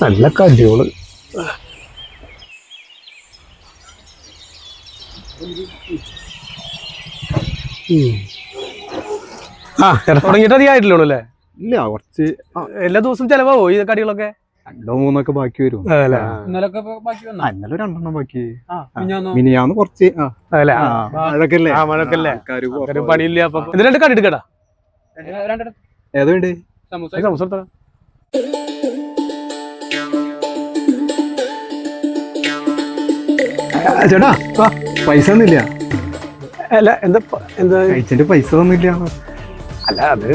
നല്ല കടിയോള്. ആ ചേട്ടാ തുടങ്ങിയിട്ട് അധികം ആയിട്ടില്ലോ അല്ലേ? ഇല്ല, കുറച്ച് എല്ലാ ദിവസവും ചെലവാവോ ഈ കടികളൊക്കെ? 2-3 ബാക്കി വരും. അതല്ലേ? ഇന്നലെ 2 ബാക്കി. മിനിയാന്ന് കുറച്ച് മഴക്കല്ലേ മഴക്കല്ലേ പണിയില്ല. അപ്പൊ ഇത് 2 കടി എടുക്കടാ. ഏത് വേണ്ടേ? സമൂസ എടുത്തോ. ചേട്ടാ പൈസ ഒന്നുമില്ല. അല്ല എന്താ എന്താ കഴിച്ചിട്ട് പൈസ ഒന്നുമില്ല. അല്ല അത്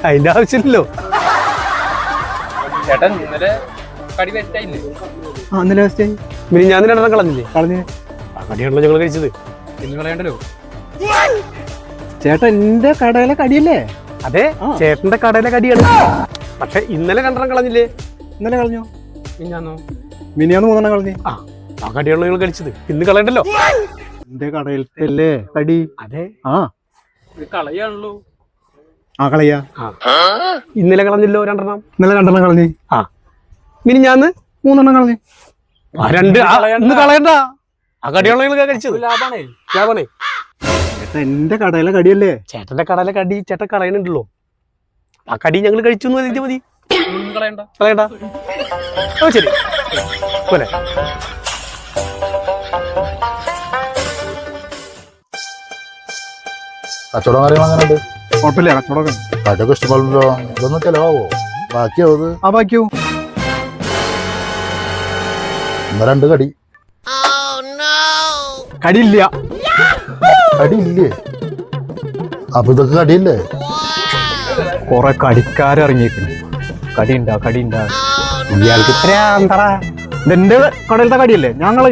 അതിന്റെ ആവശ്യമില്ലല്ലോ. ചേട്ടൻ ഇന്നലെ കടി വേസ്റ്റായില്ലേ? ഇന്നലെ വേസ്റ്റായി. ഞാൻ 2 കളഞ്ഞില്ലേ? കളഞ്ഞ്. ആ കടിയാണല്ലോ ഞങ്ങൾ കഴിച്ചത്. ഇന്ന് കളയണ്ടല്ലോ. ചേട്ടാ എന്റെ കടയിലെ കടിയല്ലേ? അതെ, ചേട്ടന്റെ കടയിലെ കടിയാണ്. പക്ഷെ ഇന്നലെ 2 കളഞ്ഞില്ലേ? ഇന്നലെ കളഞ്ഞു. മിനിയാന്ന് 3 കളഞ്ഞു. ആ കടിയാണല്ലോ നിങ്ങൾ കഴിച്ചത്. ഇന്ന് കളയണ്ടല്ലോ. എന്റെ കടയിലത്തെ കടി. അതെ. കളയാണല്ലോ. കളയാ. ഇന്നലെ കളഞ്ഞല്ലോ 2. ഇന്നലെ 2 കളഞ്ഞു. മിനിഞ്ഞാന്ന് 3 കളഞ്ഞു. 2 ഇന്ന് കളയണ്ട. ആ കടിയാണല്ലോ നിങ്ങൾ കഴിച്ചത്. ലാഭാണേ. ചേട്ടാ എന്റെ കടയിലെ കടിയല്ലേ? ചേട്ടന്റെ കടയിലെ കടി ചേട്ടൻ കളയണുണ്ടല്ലോ. ആ കടി ഞങ്ങൾ കഴിച്ചു എന്ന് പറഞ്ഞാൽ മതി. കളയണ്ട. ശരി പോലെ. കച്ചവടം കാര്യം അങ്ങനെയുണ്ട്. കുഴപ്പമില്ല, കച്ചവടമൊക്കെ കടയൊക്കെ ഇഷ്ടപ്പെടല്ലോ. ഇതൊന്നും ചെലവാവോ? ബാക്കിയോ അത്? ബാക്കിയോ? ഇന്ന് 2 കടി. കടിയില്ല. കടിയില്ലേ? അപ്പൊ ഇതൊക്കെ കടിയില്ലേ? കൊറേ കടിക്കാരിറങ്ങിയിരിക്കുന്നു. കടിയുണ്ടാ ഇയാൾക്ക് ഇതെന്റെ കടയിലത്തെ കടിയല്ലേ? ഞങ്ങള്